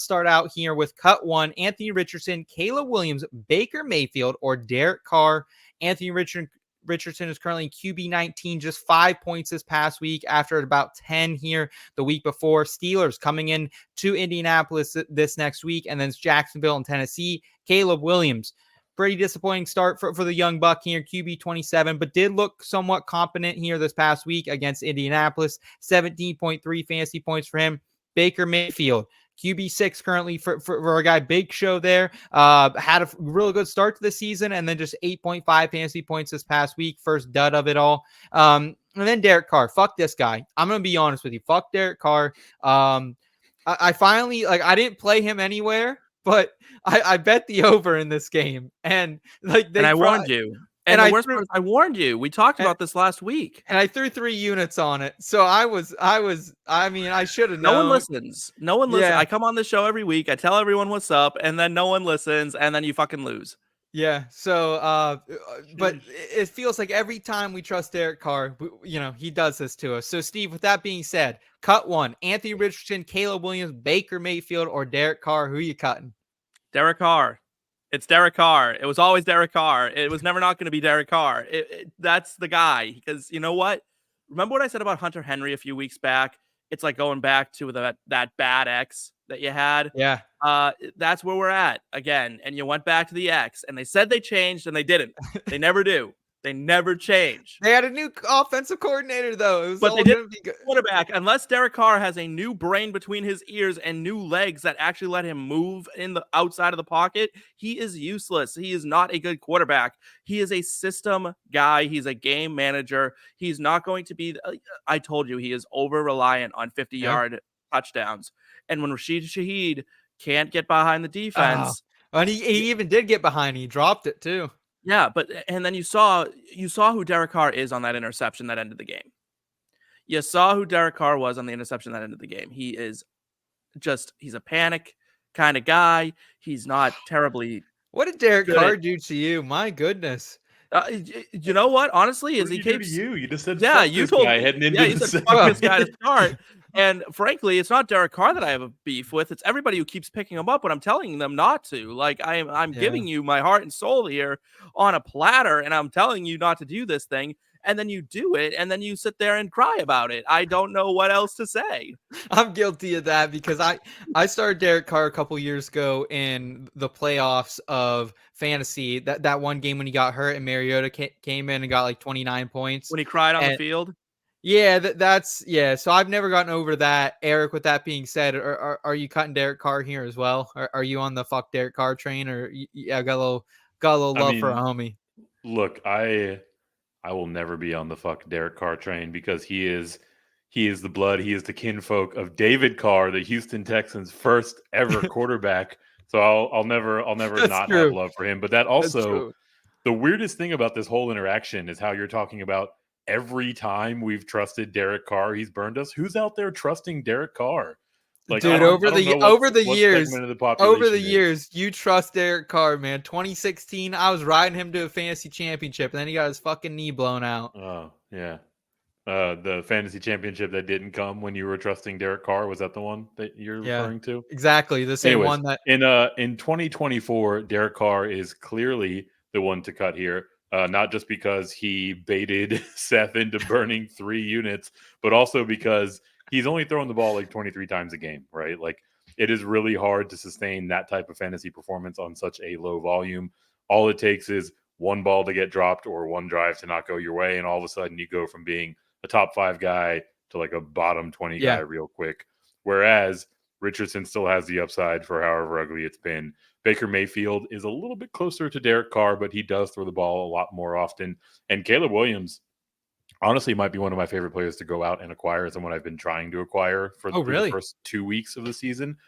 start out here with cut one: Anthony Richardson, Caleb Williams, Baker Mayfield, or Derek Carr. Anthony Richardson is currently QB 19, just 5 points this past week after about 10 here the week before. Steelers coming in to Indianapolis this next week, and then it's Jacksonville and Tennessee. Caleb Williams, pretty disappointing start for the young buck here, QB 27, but did look somewhat competent here this past week against Indianapolis. 17.3 fantasy points for him. Baker Mayfield, QB6 currently for a guy. Big show there. Had a really good start to the season, and then just 8.5 fantasy points this past week. First dud of it all. And then Derek Carr. Fuck this guy. I'm going to be honest with you. Fuck Derek Carr. I finally, I didn't play him anywhere, but I bet the over in this game. And I warned you. And the worst part is I warned you. We talked about this last week. And I threw 3 units on it. So I should have known. No one listens. Yeah. I come on this show every week. I tell everyone what's up, and then no one listens, and then you fucking lose. Yeah. So, but it feels like every time we trust Derek Carr, he does this to us. So, Steve, with that being said, cut one: Anthony Richardson, Caleb Williams, Baker Mayfield, or Derek Carr. Who are you cutting? Derek Carr. It's Derek Carr. It was always Derek Carr. It was never not going to be Derek Carr. That's the guy. Because you know what? Remember what I said about Hunter Henry a few weeks back? It's like going back to that bad X that you had. Yeah. That's where we're at again. And you went back to the X, and they said they changed, and they didn't. They never do. They never change. They had a new offensive coordinator, though. But they didn't be quarterback unless Derek Carr has a new brain between his ears and new legs that actually let him move in the outside of the pocket. He is useless. He is not a good quarterback. He is a system guy. He's a game manager. He's not going to be. I told you, he is over reliant on 50-yard touchdowns. And when Rashid Shaheed can't get behind the defense, and he even did get behind. He dropped it too. Yeah, and then you saw who Derek Carr is on that interception that ended the game. You saw who Derek Carr was on the interception that ended the game. He's a panic kind of guy. He's not terribly. What did Derek Carr do to you? My goodness. You know what? Honestly, what did he do to you? You just said, you told me heading into you said fuck this guy to start. And frankly, it's not Derek Carr that I have a beef with. It's everybody who keeps picking him up, but I'm telling them not to. Like I'm giving you my heart and soul here on a platter, and I'm telling you not to do this thing. And then you do it, and then you sit there and cry about it. I don't know what else to say. I'm guilty of that because I started Derek Carr a couple years ago in the playoffs of fantasy. That one game when he got hurt and Mariota came in and got like 29 points. When he cried on the field? Yeah, that's. So I've never gotten over that. Eric, with that being said, are you cutting Derek Carr here as well? Are you on the fuck Derek Carr train, or got a little love for a homie? Look, I will never be on the fuck Derek Carr train because he is the blood. He is the kinfolk of David Carr, the Houston Texans' first ever quarterback. So I'll never not have love for him. But that also, the weirdest thing about this whole interaction is how you're talking about every time we've trusted Derek Carr, he's burned us. Who's out there trusting Derek Carr? Like, dude, over the years, you trust Derek Carr, man. 2016, I was riding him to a fantasy championship, and then he got his fucking knee blown out. Oh, yeah. The fantasy championship that didn't come when you were trusting Derek Carr, was that the one that you're referring to? Exactly, the same one that in 2024, Derek Carr is clearly the one to cut here. Not just because he baited Seth into burning 3 units, but also because he's only throwing the ball like 23 times a game, right? Like, it is really hard to sustain that type of fantasy performance on such a low volume. All it takes is one ball to get dropped or one drive to not go your way, and all of a sudden you go from being a top 5 guy to like a bottom 20 guy real quick. Whereas Richardson still has the upside for however ugly it's been. Baker Mayfield is a little bit closer to Derek Carr, but he does throw the ball a lot more often. And Caleb Williams, honestly, might be one of my favorite players to go out and acquire. Someone I've been trying to acquire for the first 2 weeks of the season.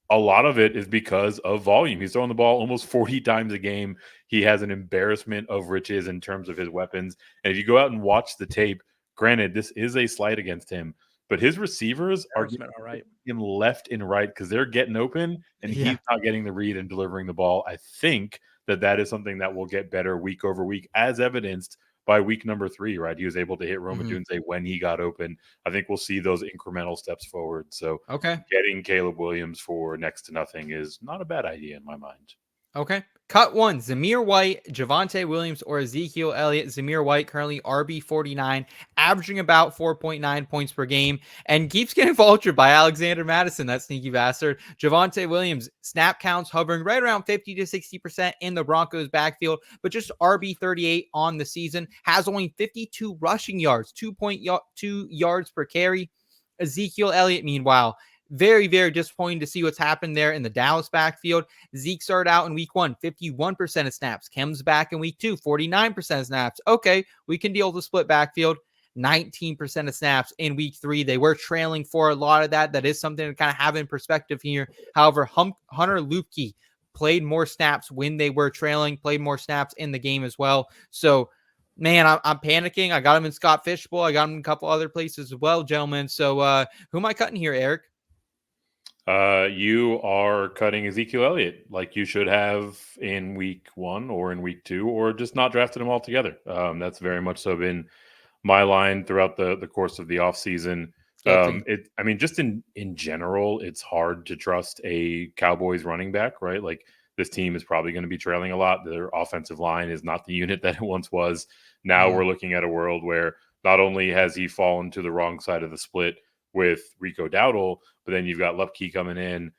A lot of it is because of volume. He's throwing the ball almost 40 times a game. He has an embarrassment of riches in terms of his weapons. And if you go out and watch the tape, granted, this is a slight against him, but his receivers are getting him left and right because they're getting open, and he's not getting the read and delivering the ball. I think that is something that will get better week over week, as evidenced by week number 3, right? He was able to hit Roma Mhm. Dunze when he got open. I think we'll see those incremental steps forward. So Okay. getting Caleb Williams for next to nothing is not a bad idea in my mind. Okay. Cut 1, Zamir White, Javonte Williams, or Ezekiel Elliott. Zamir White currently RB 49, averaging about 4.9 points per game, and keeps getting vultured by Alexander Madison, that sneaky bastard. Javonte Williams, snap counts hovering right around 50 to 60% in the Broncos backfield, but just RB 38 on the season, has only 52 rushing yards, 2.2 yards per carry. Ezekiel Elliott, meanwhile, very, very disappointing to see what's happened there in the Dallas backfield. Zeke started out in week 1, 51% of snaps. Comes back in week 2, 49% of snaps. Okay, we can deal with the split backfield. 19% of snaps in week 3. They were trailing for a lot of that. That is something to kind of have in perspective here. However, Hunter Luepke played more snaps when they were trailing, played more snaps in the game as well. So, man, I'm panicking. I got him in Scott Fishbowl. I got him in a couple other places as well, gentlemen. So, who am I cutting here, Eric? You are cutting Ezekiel Elliott like you should have in week 1 or in week 2, or just not drafted him altogether. That's very much so been my line throughout the course of the offseason. I mean, just in general, it's hard to trust a Cowboys running back, right? Like, this team is probably going to be trailing a lot. Their offensive line is not the unit that it once was. Now we're looking at a world where not only has he fallen to the wrong side of the split with Rico Dowdle, but then you've got Lupke coming in.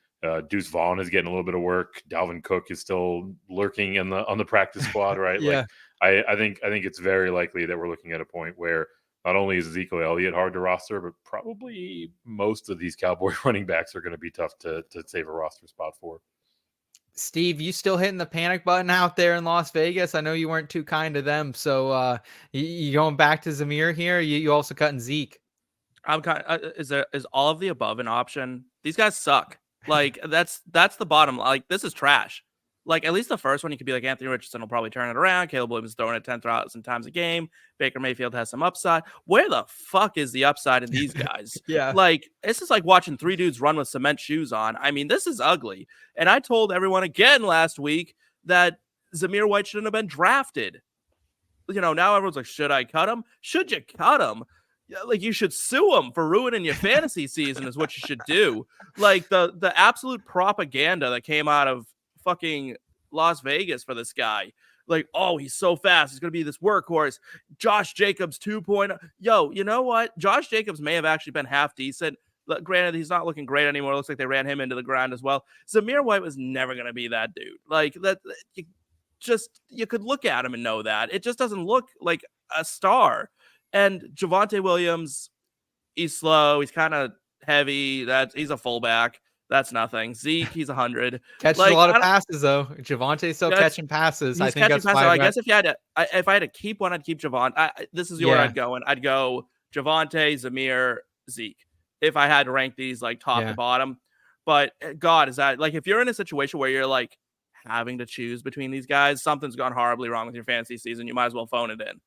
Deuce Vaughn is getting a little bit of work. Dalvin Cook is still lurking on the practice squad, right? Yeah. Like, I think it's very likely that we're looking at a point where not only is Ezekiel Elliott hard to roster, but probably most of these Cowboy running backs are going to be tough to save a roster spot for. Steve, you still hitting the panic button out there in Las Vegas? I know you weren't too kind to them. So you going back to Zamir here? You also cutting Zeke? I'm kind of, is all of the above an option? These guys suck. Like that's the bottom. Like this is trash. Like at least the first one, you could be like Anthony Richardson will probably turn it around. Caleb Williams is throwing it 10,000 times a game. Baker Mayfield has some upside. Where the fuck is the upside in these guys? Yeah. Like this is like watching 3 dudes run with cement shoes on. I mean, this is ugly. And I told everyone again last week that Zamir White shouldn't have been drafted. You know, now everyone's like, should I cut him? Should you cut him? Like you should sue him for ruining your fantasy season is what you should do. Like the absolute propaganda that came out of fucking Las Vegas for this guy. Like, oh, he's so fast. He's going to be this workhorse. Josh Jacobs 2.0. Yo, you know what? Josh Jacobs may have actually been half decent. Granted, he's not looking great anymore. It looks like they ran him into the ground as well. Zamir White was never going to be that dude. Like that, you could look at him and know that. It just doesn't look like a star. And Javonte Williams, he's slow. He's kind of heavy. He's a fullback. That's nothing. Zeke, he's 100. Catches a lot of passes though. Javonte's still catching passes. I think that's passes. I guess if I had to keep one, I'd keep Javonte. This is where I'd go, and I'd go Javonte, Zamir, Zeke. If I had to rank these like top to bottom, but God, is that like if you're in a situation where you're like having to choose between these guys, something's gone horribly wrong with your fantasy season. You might as well phone it in.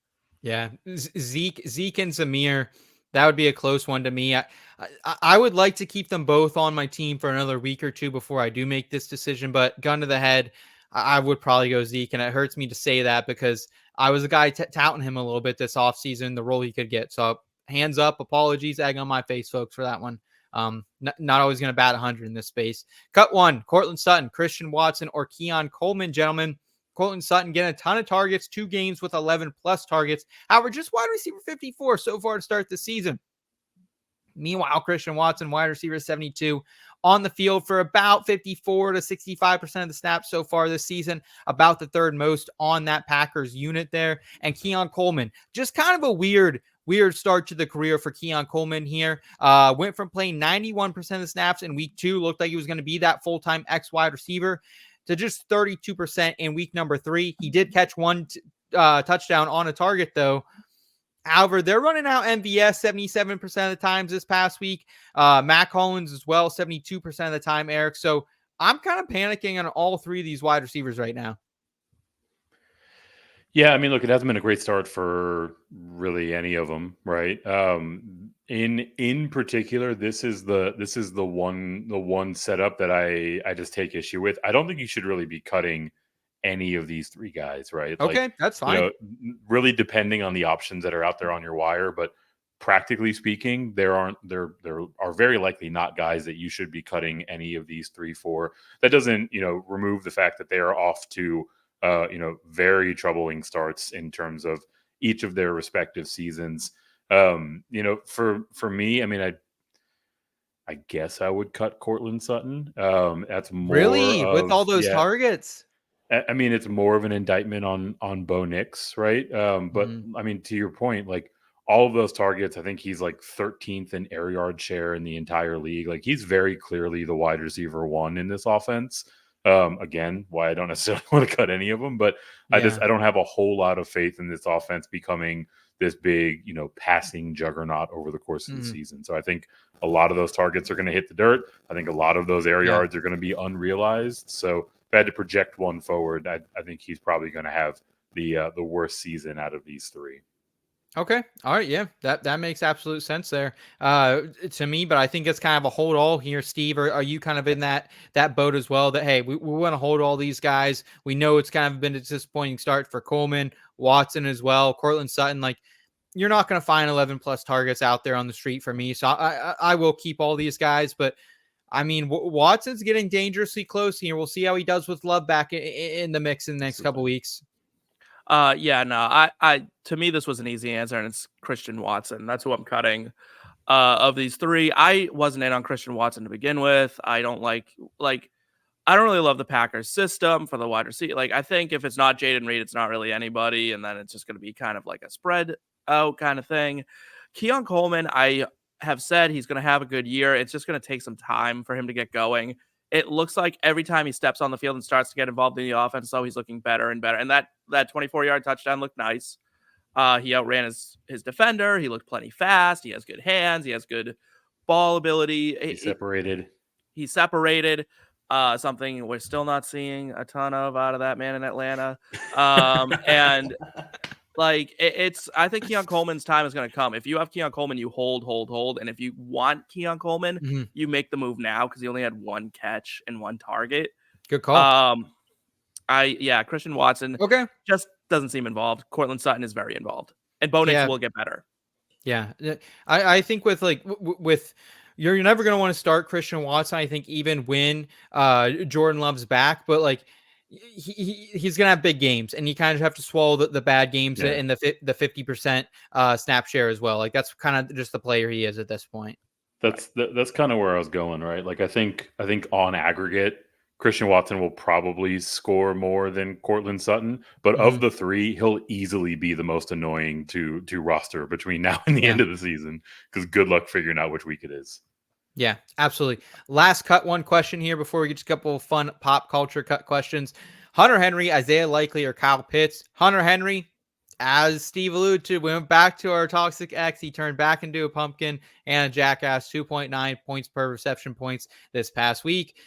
Yeah, Zeke and Zamir, that would be a close one to me. I would like to keep them both on my team for another week or two before I do make this decision, but gun to the head, I would probably go Zeke, and it hurts me to say that because I was a guy touting him a little bit this offseason, the role he could get. So hands up, apologies, egg on my face, folks, for that one. Not always going to bat 100 in this space. Cut 1, Courtland Sutton, Christian Watson, or Keon Coleman, gentlemen. Courtland Sutton getting a ton of targets, 2 games with 11 plus targets. However, just wide receiver 54 so far to start the season. Meanwhile, Christian Watson, wide receiver 72, on the field for about 54 to 65% of the snaps so far this season, about the third most on that Packers unit there. And Keon Coleman, just kind of a weird start to the career for Keon Coleman here. Went from playing 91% of the snaps in week 2, looked like he was going to be that full-time X wide receiver, to just 32% in week number 3. He did catch one touchdown on a target, though. However, they're running out MVS 77% of the times this past week. Matt Collins as well, 72% of the time, Eric. So I'm kind of panicking on all 3 of these wide receivers right now. Yeah, I mean, look, it hasn't been a great start for really any of them, right? In particular, this is the one setup that I just take issue with. I don't think you should really be cutting any of these three guys, right? Okay, that's fine. Really depending on the options that are out there on your wire, but practically speaking, there are very likely not guys that you should be cutting any of these 3-4. That doesn't, remove the fact that they are off to, very troubling starts in terms of each of their respective seasons. For me, I mean, I guess I would cut Courtland Sutton. That's more Really? With of all those targets? I mean, it's more of an indictment on Bo Nix, right? But Mhm. I mean, to your point, like all of those targets, I think he's like 13th in air yard share in the entire league. Like he's very clearly the wide receiver one in this offense. Again, why I don't necessarily want to cut any of them, but I Yeah. don't have a whole lot of faith in this offense becoming this big, passing juggernaut over the course of the Mhm. season. So I think a lot of those targets are going to hit the dirt. I think a lot of those air Yeah. yards are going to be unrealized. So if I had to project one forward, I think he's probably going to have the worst season out of these three. Okay. All right. Yeah. That makes absolute sense there to me, but I think it's kind of a hold all here, Steve. Are you kind of in that boat as well that, hey, we want to hold all these guys. We know it's kind of been a disappointing start for Coleman, Watson as well, Courtland Sutton. Like you're not going to find 11 plus targets out there on the street for me. So I will keep all these guys, but I mean, Watson's getting dangerously close here. We'll see how he does with Love back in the mix in the next couple weeks. Yeah, no, I to me this was an easy answer, and it's Christian Watson. That's who I'm cutting. Of these three, I wasn't in on Christian Watson to begin with. I don't I don't really love the Packers system for the wide receiver. Like I think if it's not Jaden Reed, it's not really anybody, and then it's just going to be kind of like a spread out kind of thing. Keon Coleman, I have said he's going to have a good year. It's just going to take some time for him to get going. It looks like every time he steps on the field and starts to get involved in the offense, so he's looking better and better. And that 24-yard touchdown looked nice. He outran his defender. He looked plenty fast. He has good hands. He has good ball ability. He's separated. Something we're still not seeing a ton of out of that man in Atlanta. And I think Keon Coleman's time is going to come. If you have Keon Coleman, you hold. And if you want Keon Coleman, Mm-hmm. you make the move now because he only had one catch and one target. Good call. Christian Watson just doesn't seem involved. Courtland Sutton is very involved. And Bo Nix will get better. Yeah. I think with with you're never going to want to start Christian Watson. I think even when Jordan Love's back, but like he's going to have big games, and you kind of have to swallow the bad games in the 50% snap share as well. Like that's kind of just the player he is at this point. That's kind of where I was going, right? Like I think on aggregate, Christian Watson will probably score more than Courtland Sutton, but of the three, he'll easily be the most annoying to roster between now and the end of the season. Because good luck figuring out which week it is. Yeah, absolutely. Last one question here before we get to a couple of fun pop culture cut questions. Hunter Henry, Isaiah Likely, or Kyle Pitts? Hunter Henry, as Steve alluded to, we went back to our toxic ex. He turned back into a pumpkin and a jackass. 2.9 points per reception points this past week.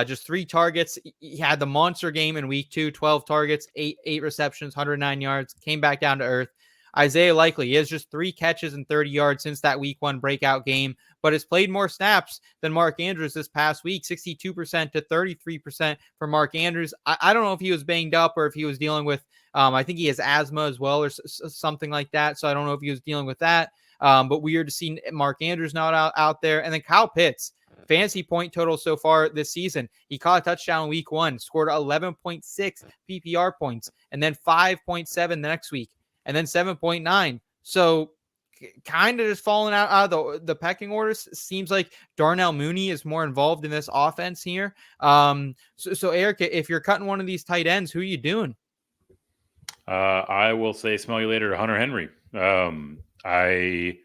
Just 3 targets. He had the monster game in week 2, 12 targets, 8 receptions, 109 yards. Came back down to earth. Isaiah Likely, he has just 3 catches and 30 yards since that week 1 breakout game, but has played more snaps than Mark Andrews this past week, 62% to 33% for Mark Andrews. I don't know if he was banged up or if he was dealing with, I think he has asthma as well or something like that. So I don't know if he was dealing with that. But weird to see Mark Andrews not out there. And then Kyle Pitts, fantasy point total so far this season. He caught a touchdown week 1, scored 11.6 PPR points, and then 5.7 the next week, and then 7.9. So kind of just falling out of the pecking order. Seems like Darnell Mooney is more involved in this offense here. So Eric, if you're cutting one of these tight ends, who are you doing? I will say smell you later to Hunter Henry. I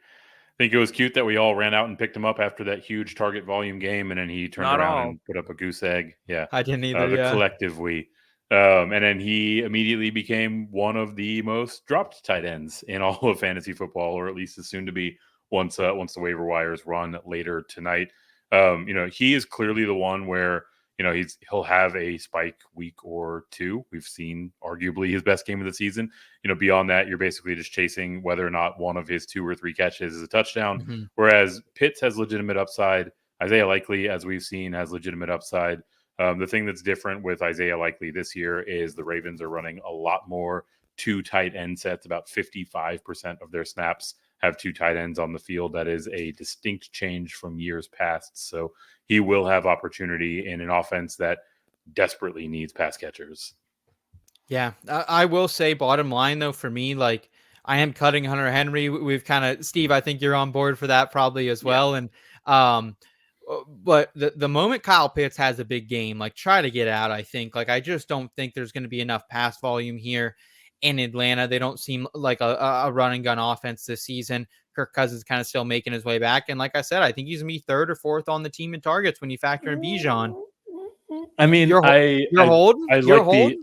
think it was cute that we all ran out and picked him up after that huge target volume game, and then he turned around and put up a goose egg. Yeah, I didn't either. The collective we. And then he immediately became one of the most dropped tight ends in all of fantasy football, or at least is soon to be once the waiver wires run later tonight. He is clearly the one where he'll have a spike week or 2. We've seen arguably his best game of the season. Beyond that, you're basically just chasing whether or not one of his 2 or 3 catches is a touchdown. Mm-hmm. Whereas Pitts has legitimate upside. Isaiah Likely, as we've seen, has legitimate upside. The thing that's different with Isaiah Likely this year is the Ravens are running a lot more 2 tight end sets. About 55% of their snaps have 2 tight ends on the field. That is a distinct change from years past. So he will have opportunity in an offense that desperately needs pass catchers. Yeah, I will say bottom line though, for me, like I am cutting Hunter Henry. We've kind of, Steve, I think you're on board for that probably as well. And, but the moment Kyle Pitts has a big game, like try to get out, I think. Like I just don't think there's going to be enough pass volume here in Atlanta. They don't seem like a run and gun offense this season. Kirk Cousins kind of still making his way back. And like I said, I think he's going to be 3rd or 4th on the team in targets when you factor in Bijan. I mean, I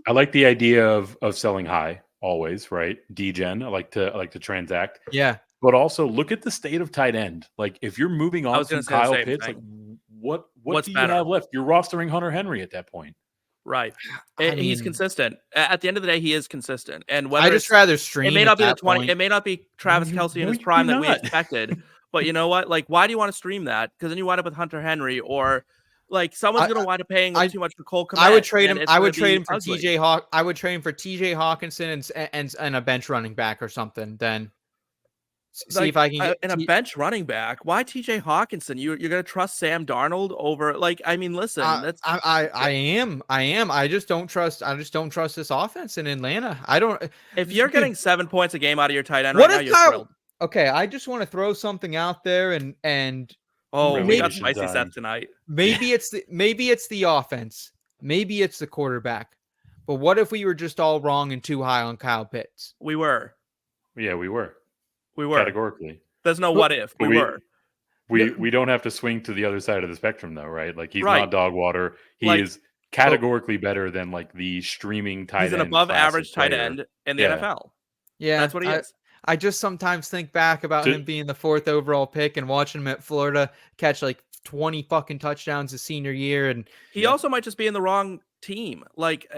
like the idea of selling high always, right? DGen. I like to transact. Yeah. But also look at the state of tight end. Like if you're moving on from Kyle Pitts, like what do you have left? You're rostering Hunter Henry at that point. Right. He's consistent. At the end of the day, he is consistent. And whether I just rather stream. It may not be the 20. It may not be Travis Kelce in his prime that we expected. But you know what? Like, why do you want to stream that? Because then you wind up with Hunter Henry, or like someone's going to wind up paying too much for Cole Kmet. I would trade him. I would trade him for TJ Hawk. I would trade him for TJ Hawkinson and a bench running back or something. Then see if I can get a bench running back. Why TJ Hawkinson? You're going to trust Sam Darnold over? Like, I mean, listen. I am. I just don't trust. This offense in Atlanta. I don't. If you're getting 7 points a game out of your tight end right now, you're thrilled. Okay, I just want to throw something out there and. Oh, we got spicy Seth tonight. Maybe it's the offense. Maybe it's the quarterback. But what if we were just all wrong and too high on Kyle Pitts? We were. Yeah, we were. Categorically. There's no what if. We were. We don't have to swing to the other side of the spectrum though, right? Like he's not dog water. He is categorically better than like the streaming tight end. He's an above average tight end in the NFL. Yeah, that's what he is. I just sometimes think back about him being the 4th overall pick and watching him at Florida catch like 20 fucking touchdowns his senior year. And he also might just be in the wrong team. Like,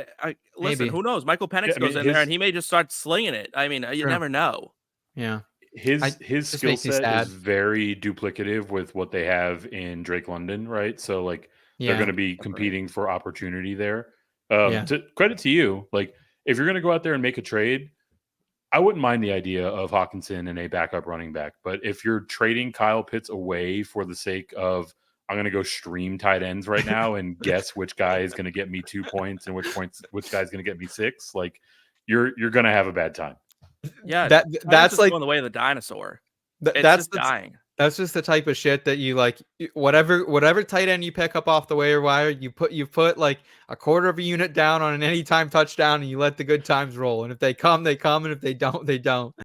listen, who knows? Michael Penix goes in there and he may just start slinging it. I mean, you never know. Yeah. His skill set is very duplicative with what they have in Drake London, right? So like they're going to be competing for opportunity there. Credit to you. Like if you're going to go out there and make a trade, I wouldn't mind the idea of Hawkinson and a backup running back. But if you're trading Kyle Pitts away for the sake of I'm going to go stream tight ends right now and guess which guy is going to get me 2 points and which guy is going to get me 6, like you're going to have a bad time. Yeah, that's like going the way of the dinosaur. That's dying. That's just the type of shit that you like. Whatever tight end you pick up off the waiver wire, you put like a quarter of a unit down on an anytime touchdown, and you let the good times roll. And if they come, they come, and if they don't, they don't.